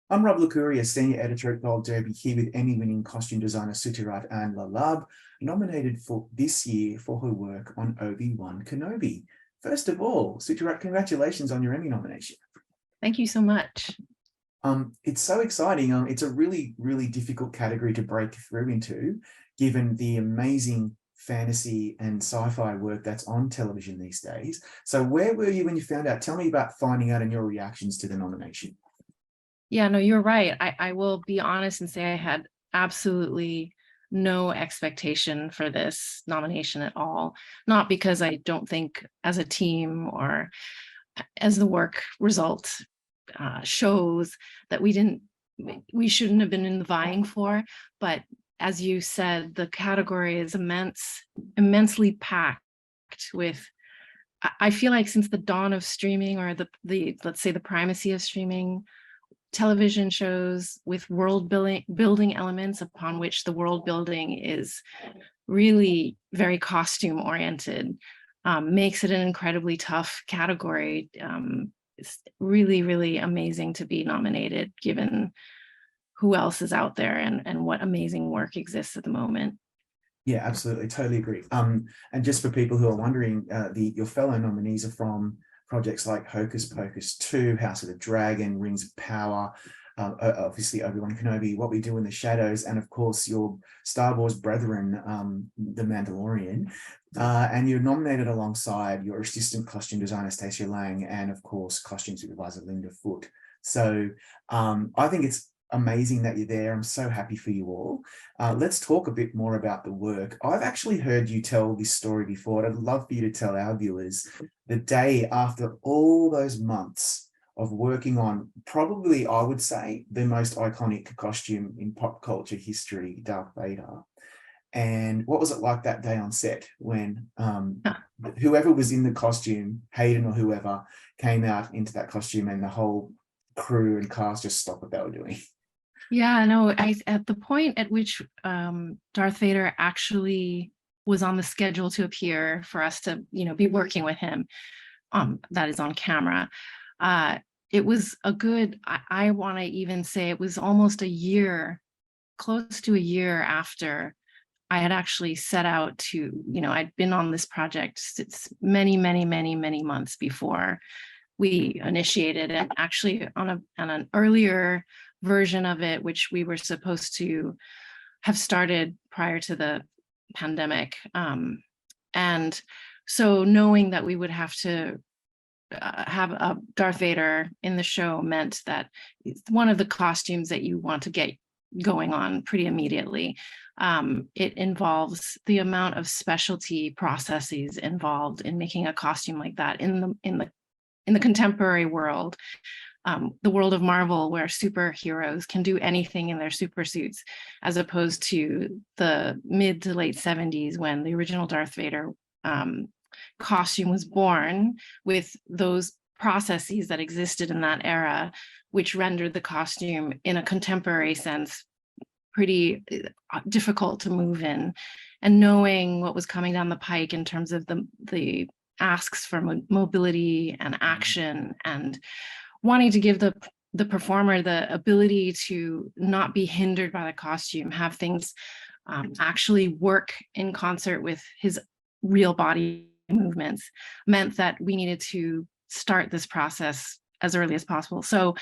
I'm Rob Licuria, Senior Editor at Gold Derby, here with Emmy-winning costume designer Suttirat Anne Larlarb, nominated for this year for her work on Obi-Wan Kenobi. First of all, Suttirat, congratulations on your Emmy nomination. Thank you so much. It's so exciting. It's a really, really difficult category to break through into, given the amazing fantasy and sci-fi work that's on television these days. So where were you when you found out? Tell me about finding out and your reactions to the nomination. Yeah, no, you're right. I will be honest and say I had absolutely no expectation for this nomination at all. Not because I don't think as a team or as the work result shows that we shouldn't have been in the vying for, but as you said, the category is immensely packed with. I feel like since the dawn of streaming, or the let's say the primacy of streaming, television shows with world building elements upon which the world building is really very costume oriented, makes it an incredibly tough category. It's really, really amazing to be nominated given who else is out there and what amazing work exists at the moment. Yeah, absolutely. Totally agree. And just for people who are wondering, your fellow nominees are from projects like Hocus Pocus 2, House of the Dragon, Rings of Power, obviously Obi-Wan Kenobi, What We Do in the Shadows, and of course your Star Wars brethren, The Mandalorian. And you're nominated alongside your assistant costume designer, Stacey Lang, and of course costume supervisor, Linda Foote. So I think it's amazing that you're there. I'm so happy for you all. Let's talk a bit more about the work. I've actually heard you tell this story before, and I'd love for you to tell our viewers the day after all those months of working on probably, I would say, the most iconic costume in pop culture history, Darth Vader. And what was it like that day on set when whoever was in the costume, Hayden or whoever, came out into that costume and the whole crew and cast just stopped what they were doing? Yeah, no, at the point at which Darth Vader actually was on the schedule to appear for us to, be working with him, that is on camera. It was a good, I want to even say it was almost a year, close to a year after I had actually set out to, I'd been on this project many, many, many, many months before we initiated, and actually on an earlier version of it, which we were supposed to have started prior to the pandemic. And so knowing that we would have to have a Darth Vader in the show meant that one of the costumes that you want to get going on pretty immediately. It involves the amount of specialty processes involved in making a costume like that in the contemporary world, the world of Marvel, where superheroes can do anything in their super suits, as opposed to the mid to late 70s when the original Darth Vader costume was born, with those processes that existed in that era, which rendered the costume in a contemporary sense pretty difficult to move in. And knowing what was coming down the pike in terms of the asks for mobility and action, and wanting to give the performer the ability to not be hindered by the costume, have things actually work in concert with his real body movements, meant that we needed to start this process as early as possible. So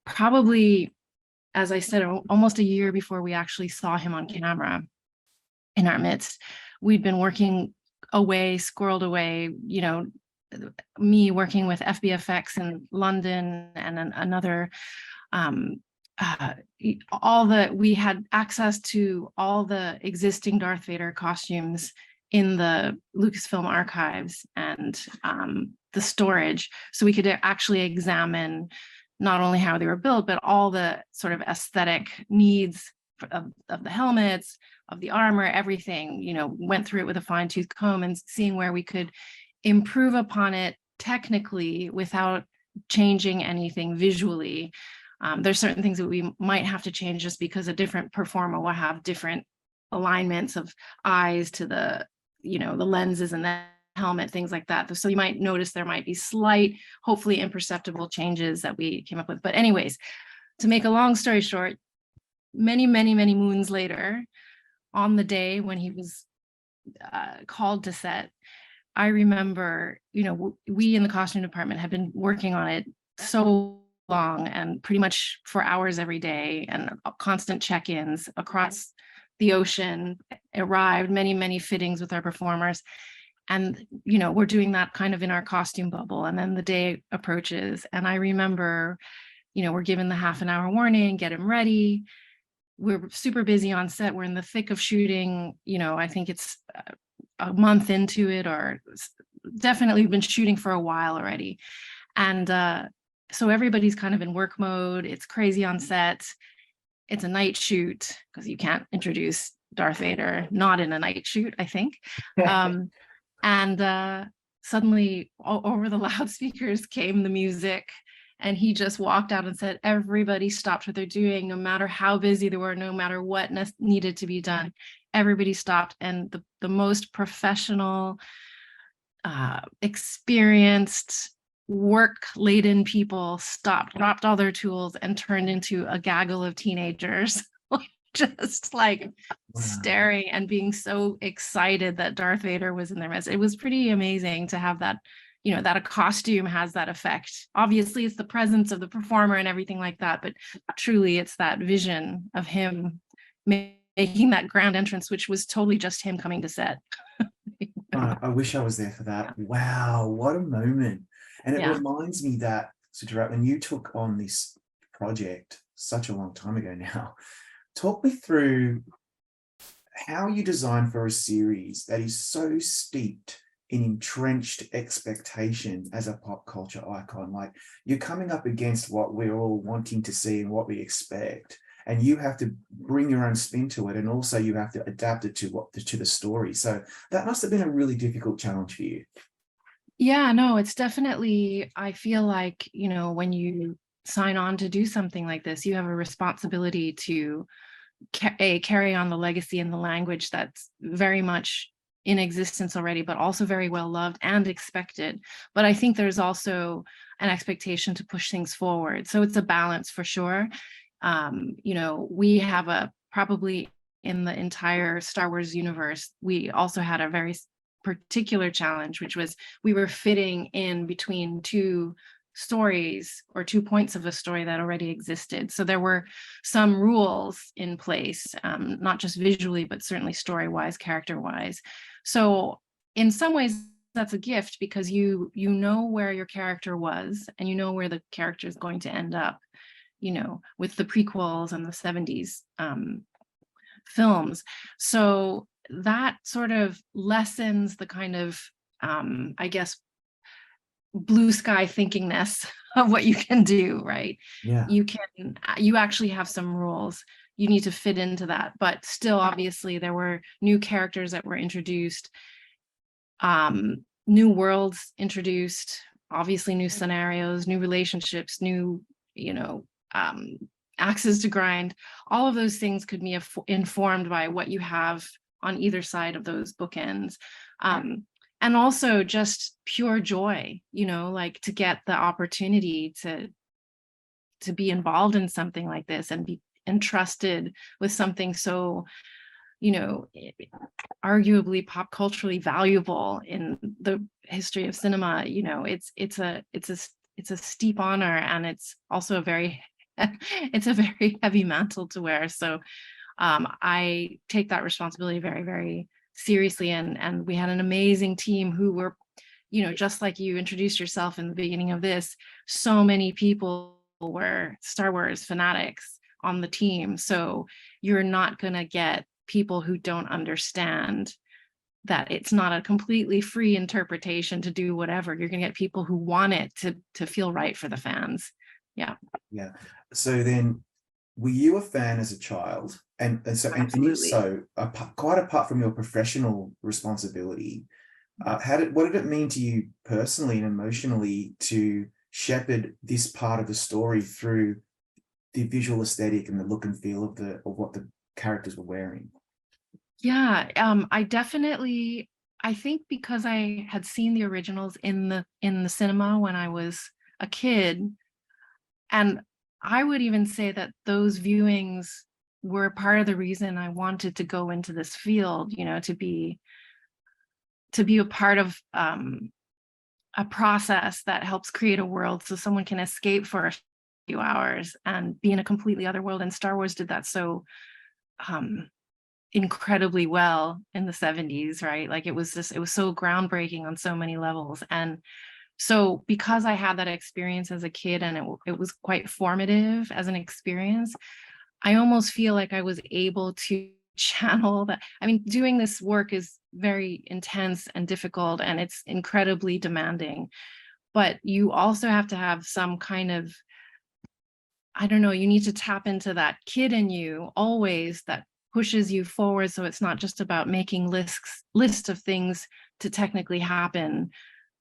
probably, as I said, almost a year before we actually saw him on camera in our midst, we'd been working away, squirreled away, me working with FBFX in London, and another, we had access to all the existing Darth Vader costumes in the Lucasfilm archives and the storage, so we could actually examine not only how they were built, but all the sort of aesthetic needs of the helmets, of the armor, everything, went through it with a fine-tooth comb and seeing where we could improve upon it technically without changing anything visually. There's certain things that we might have to change just because a different performer will have different alignments of eyes to the lenses and the helmet, things like that. So you might notice there might be slight, hopefully imperceptible changes that we came up with. But anyways, to make a long story short, many, many, many moons later, on the day when he was called to set, I remember, we in the costume department had been working on it so long and pretty much for hours every day, and constant check-ins across the ocean, arrived many, many fittings with our performers. And, we're doing that kind of in our costume bubble. And then the day approaches. And I remember, we're given the half an hour warning, get him ready. We're super busy on set. We're in the thick of shooting. I think it's a month into it, or definitely been shooting for a while already. And so everybody's kind of in work mode. It's crazy on set. It's a night shoot because you can't introduce Darth Vader not in a night shoot, I think. And suddenly over the loudspeakers came the music, and he just walked out and said, everybody stopped what they're doing, no matter how busy they were, no matter what needed to be done. Everybody stopped, and the most professional, experienced, work-laden people stopped, dropped all their tools, and turned into a gaggle of teenagers, just like staring and being so excited that Darth Vader was in their midst. It was pretty amazing to have that, that a costume has that effect. Obviously, it's the presence of the performer and everything like that, but truly it's that vision of him making that grand entrance, which was totally just him coming to set. I wish I was there for that. Wow, what a moment. And it reminds me that, Suttirat, when you took on this project such a long time ago now, talk me through how you designed for a series that is so steeped in entrenched expectation as a pop culture icon. Like, you're coming up against what we're all wanting to see and what we expect, and you have to bring your own spin to it, and also you have to adapt it to the story. So that must have been a really difficult challenge for you. Yeah, no, it's definitely, I feel like, when you sign on to do something like this, you have a responsibility to carry on the legacy and the language that's very much in existence already, but also very well loved and expected. But I think there's also an expectation to push things forward. So it's a balance for sure. We have probably in the entire Star Wars universe, we also had a very particular challenge, which was we were fitting in between two stories or 2 points of a story that already existed. So there were some rules in place, not just visually, but certainly story-wise, character-wise. So in some ways, that's a gift, because you know where your character was, and you know where the character is going to end up, with the prequels and the 70s films. So that sort of lessens the kind of, I guess, blue sky thinkingness of what you can do, right? Yeah. You actually have some rules. You need to fit into that. But still, obviously, there were new characters that were introduced, new worlds introduced, obviously new scenarios, new relationships, new, axes to grind. All of those things could be informed by what you have on either side of those bookends. And also just pure joy, like to get the opportunity to be involved in something like this and be entrusted with something so, arguably pop culturally valuable in the history of cinema. It's a steep honor, and it's also a very heavy mantle to wear. So I take that responsibility very, very seriously. And we had an amazing team who were, just like you introduced yourself in the beginning of this, so many people were Star Wars fanatics on the team. So you're not going to get people who don't understand that it's not a completely free interpretation to do whatever. You're going to get people who want it to feel right for the fans. Yeah. Yeah. So then, were you a fan as a child? And so, and if so, quite apart from your professional responsibility, what did it mean to you personally and emotionally to shepherd this part of the story through the visual aesthetic and the look and feel of what the characters were wearing? Yeah, I think because I had seen the originals in the cinema when I was a kid, and I would even say that those viewings were part of the reason I wanted to go into this field, to be a part of a process that helps create a world so someone can escape for a few hours and be in a completely other world. And Star Wars did that so incredibly well in the 70s, right? Like it was so groundbreaking on so many levels. And so because I had that experience as a kid, and it was quite formative as an experience, I almost feel like I was able to channel that. I mean, doing this work is very intense and difficult, and it's incredibly demanding. But you also have to have some kind of, I don't know, you need to tap into that kid in you always that pushes you forward. So it's not just about making lists of things to technically happen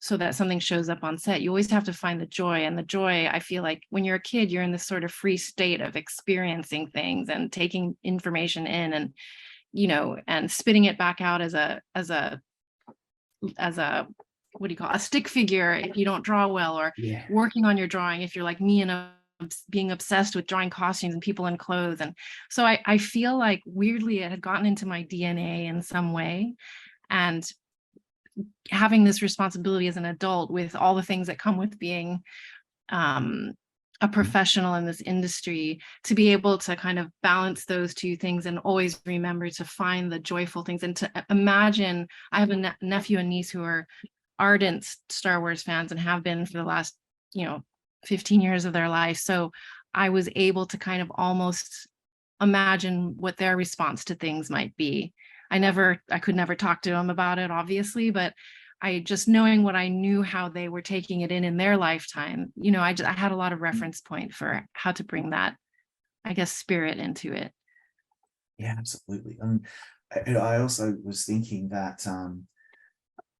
so that something shows up on set. You always have to find the joy. And the joy, I feel like when you're a kid, you're in this sort of free state of experiencing things and taking information in, and and spitting it back out as a what do you call a stick figure if you don't draw well, or Yeah. working on your drawing if you're like me and being obsessed with drawing costumes and people in clothes. And so I feel like weirdly it had gotten into my DNA in some way. And having this responsibility as an adult with all the things that come with being a professional in this industry, to be able to kind of balance those two things and always remember to find the joyful things, and to imagine. I have a nephew and niece who are ardent Star Wars fans and have been for the last 15 years of their life. So I was able to kind of almost imagine what their response to things might be. I could never talk to them about it, obviously, but I just knowing what I knew, how they were taking it in their lifetime, I had a lot of reference point for how to bring that, I guess, spirit into it. Yeah, absolutely. I also was thinking that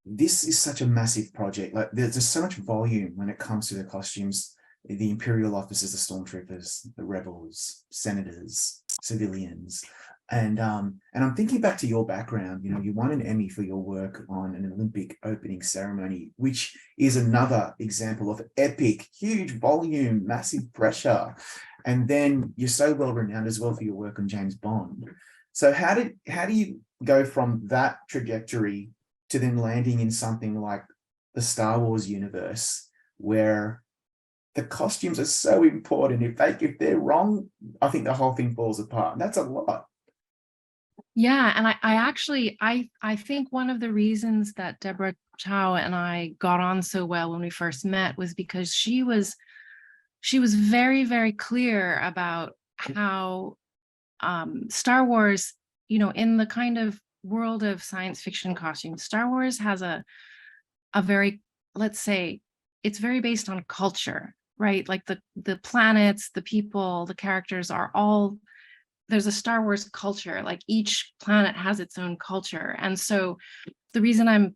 this is such a massive project. Like there's just so much volume when it comes to the costumes, the Imperial officers, the stormtroopers, the rebels, senators, civilians. And I'm thinking back to your background. You won an Emmy for your work on an Olympic opening ceremony, which is another example of epic, huge volume, massive pressure. And then you're so well renowned as well for your work on James Bond. So how do you go from that trajectory to then landing in something like the Star Wars universe, where the costumes are so important? If they're wrong, I think the whole thing falls apart. And that's a lot. Yeah, and I actually I think one of the reasons that Deborah Chow and I got on so well when we first met was because she was very, very clear about how Star Wars, in the kind of world of science fiction costumes, Star Wars has a very, let's say, it's very based on culture, right? Like the planets, the people, the characters are all, there's a Star Wars culture. Like each planet has its own culture. And so the reason I'm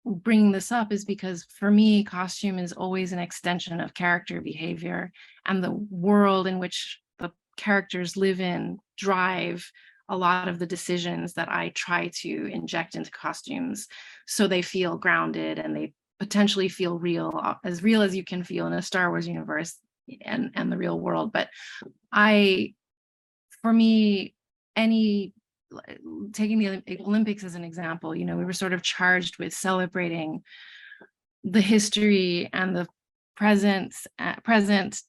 bringing this up is because for me, costume is always an extension of character behavior, and the world in which the characters live in drive a lot of the decisions that I try to inject into costumes, so they feel grounded and they potentially feel real as you can feel in a Star Wars universe and the real world. But for me, taking the Olympics as an example, we were sort of charged with celebrating the history and the present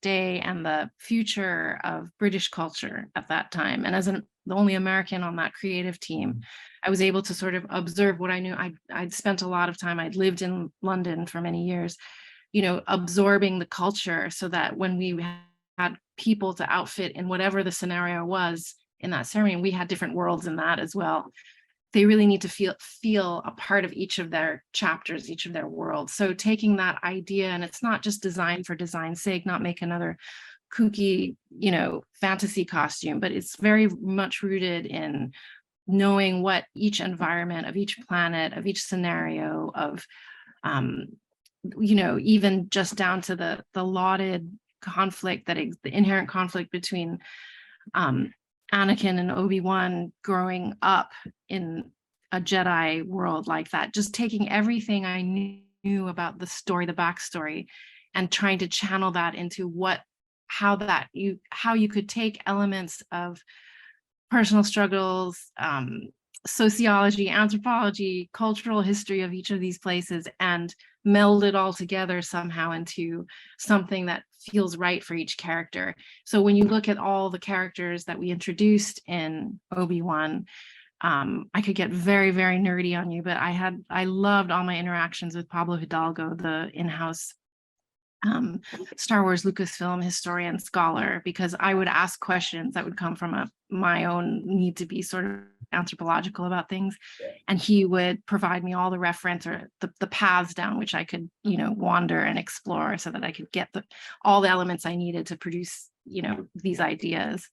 day and the future of British culture at that time. And as the only American on that creative team, I was able to sort of observe what I knew. I'd spent a lot of time, I'd lived in London for many years, absorbing the culture, so that when we had people to outfit in whatever the scenario was in that ceremony, we had different worlds in that as well. They really need to feel a part of each of their chapters, each of their worlds. So taking that idea, and it's not just design for design's sake, not make another kooky, fantasy costume, but it's very much rooted in knowing what each environment of each planet, of each scenario, of even just down to the lauded conflict, the inherent conflict between Anakin and Obi-Wan growing up in a Jedi world like that, just taking everything I knew about the story, the backstory, and trying to channel that into what how you could take elements of personal struggles, sociology, anthropology, cultural history of each of these places, and meld it all together somehow into something that feels right for each character. So when you look at all the characters that we introduced in Obi-Wan, I could get very, very nerdy on you, but I loved all my interactions with Pablo Hidalgo, the in-house Star Wars Lucasfilm historian scholar, because I would ask questions that would come from my own need to be sort of anthropological about things, and he would provide me all the reference or the paths down which I could, wander and explore, so that I could get all the elements I needed to produce, these ideas.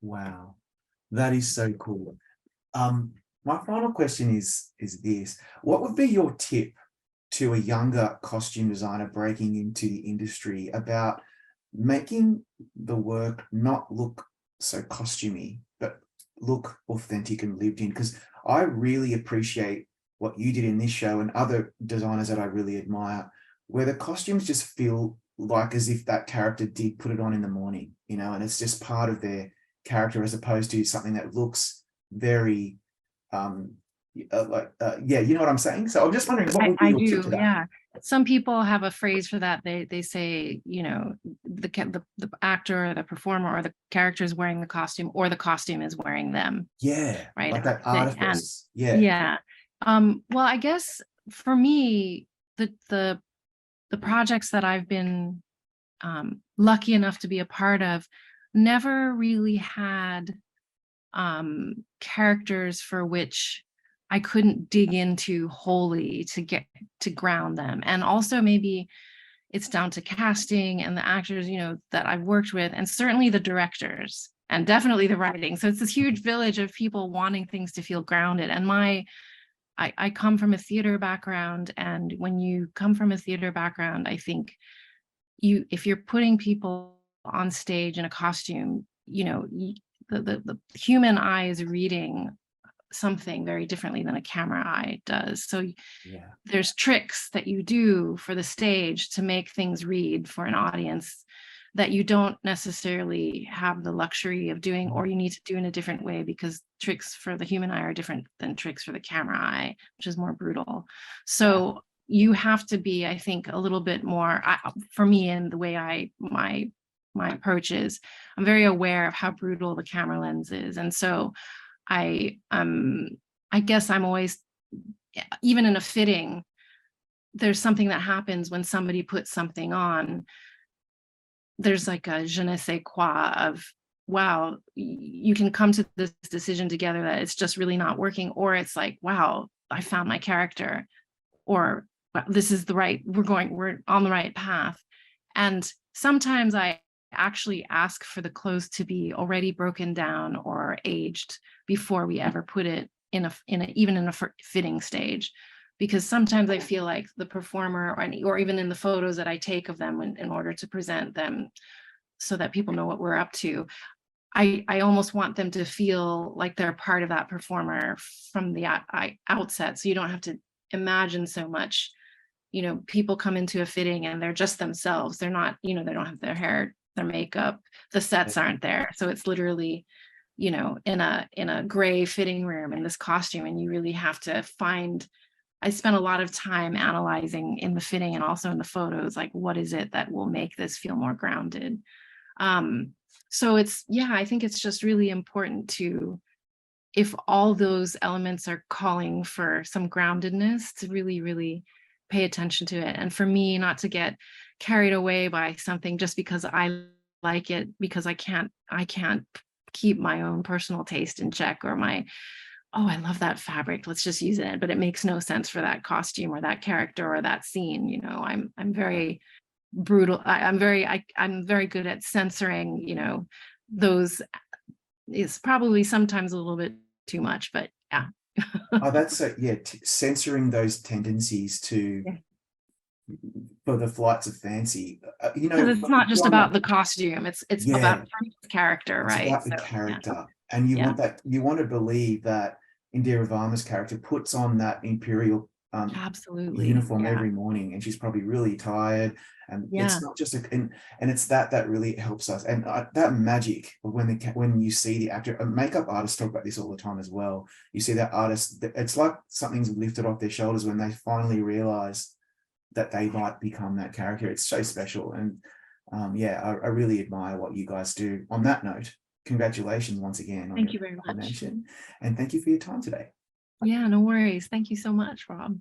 Wow, that is so cool. My final question is this: what would be your tip to a younger costume designer breaking into the industry about making the work not look so costumey, but look authentic and lived in? Because I really appreciate what you did in this show and other designers that I really admire, where the costumes just feel like as if that character did put it on in the morning, and it's just part of their character, as opposed to something that looks very you know what I'm saying? So I'm just wondering, what would be your tip to that? Yeah. Some people have a phrase for that. They say, the actor or the performer or the character is wearing the costume, or the costume is wearing them. Yeah, right. like that artifice. Yeah. Well, I guess for me, the projects that I've been lucky enough to be a part of never really had characters for which I couldn't dig into wholly to get to ground them. And also maybe it's down to casting and the actors, that I've worked with, and certainly the directors, and definitely the writing. So it's this huge village of people wanting things to feel grounded. And I come from a theater background, and when you come from a theater background, I think if you're putting people on stage in a costume, the human eye is reading something very differently than a camera eye does. So there's tricks that you do for the stage to make things read for an audience that you don't necessarily have the luxury of doing, or you need to do in a different way, because tricks for the human eye are different than tricks for the camera eye, which is more brutal. So you have to be, I think, a little bit more, for me, in the way my approach is, I'm very aware of how brutal the camera lens is. And so I guess I'm always, even in a fitting, there's something that happens when somebody puts something on. There's like a je ne sais quoi of, wow, you can come to this decision together that it's just really not working, or it's like, wow, I found my character, or well, this is we're on the right path. And sometimes I actually ask for the clothes to be already broken down or aged before we ever put it even in a fitting stage, because sometimes I feel like the performer, or even in the photos that I take of them in order to present them so that people know what we're up to, I almost want them to feel like they're part of that performer from the outset, so you don't have to imagine so much. People come into a fitting and they're just themselves. They're not, they don't have their hair, their makeup, the sets aren't there. So it's literally, in a gray fitting room in this costume, and you really have to I spent a lot of time analyzing in the fitting and also in the photos, like, what is it that will make this feel more grounded? So I think it's just really important to, if all those elements are calling for some groundedness, to really, really pay attention to it. And for me, not to get carried away by something just because I like it, because I can't keep my own personal taste in check, or I love that fabric, let's just use it, but it makes no sense for that costume or that character or that scene. I'm very brutal. I'm very good at censoring, those is probably sometimes a little bit too much, but yeah. That's censoring those tendencies for the flights of fancy. Because it's not just about the costume, it's about the character, right? It's about the character, and you want to believe that Indira Varma's character puts on that imperial Absolutely. uniform Yeah. every morning, and she's probably really tired, and Yeah. it's not just and it's that really helps us, and that magic of when you see the actor. Makeup artists talk about this all the time as well. You see that artist, it's like something's lifted off their shoulders when they finally realize that they might become that character. It's so special, and I really admire what you guys do. On that note, congratulations once again on Thank your you very much. nomination, and thank you for your time today. Yeah, no worries. Thank you so much, Rob.